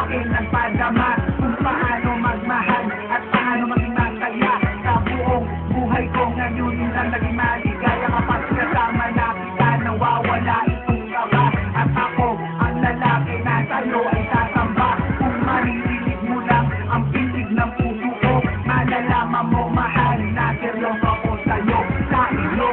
akin nagpadama kung paano magmahal at paano maging masaya sa buong buhay ko. Ngayon minsan naging maligaya kapag kasama na kita, nawawala itong kaba. At ako ang lalaki na sa'yo ay sasamba. Kung maririnig mo lang ang pitig ng puso ko, malalaman mo mahal na seryoso ako sa'yo, sa iyo.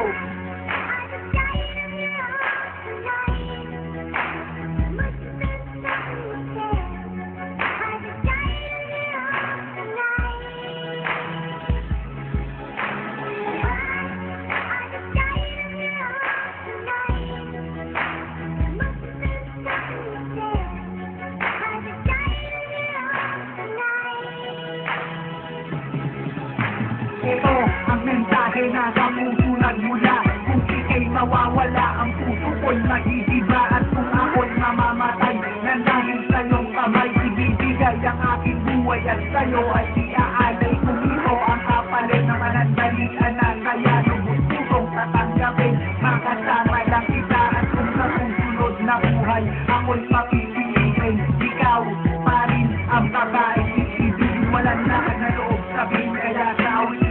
Ito ang mensahe na sa puso nagmula. Kung ika'y mawawala, ang puso ko'y magigiba. At kung ako'y mamamatay nang dahil sa iyong kamay, ibibigay ang aking buhay at sa'yo ay iaalay. Kung ito ang kapalit ng manandalian na kaya lubos pusong tatanggapin, makasama lang kita. At kung sa susunod na buhay ako'y papipiliin, ikaw pa rin ang babae ibigin. Walang lahat na loob sabihin, kaya sa awit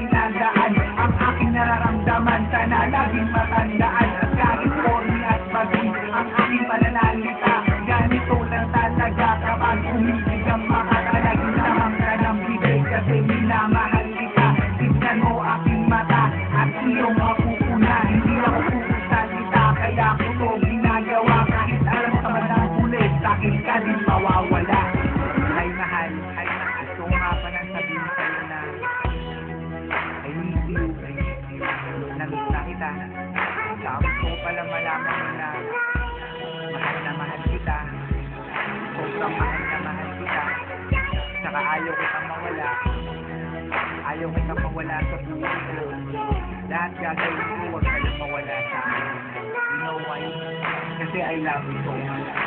ang aking nararamdaman, sana laging matandaan. At kahit corny at bagay ang aking pananalita, ganito lang talaga kapag umibig ang makatalagin lamang ka ng bibig. Kasi minamahal kita, tignan mo aking mata at iyong mapupuna. Hindi ako pupusalita, kaya ko to ginagawa. Kahit alam ka man ang huli, sa'kin ka din mawawala. Ay mahal, gusto nga pa nang sabihin sa'yo na I miss you. Namiss na kita. Saka gusto ko pala malaman mo na mahal kita. Sobrang mahal kita. Saka ayaw kitang mawala. Ayaw kitang mawala sa buhay ko. Lahat gagawin ko, huwag ka lang mawala sa akin. You know why? Kasi I love you so much.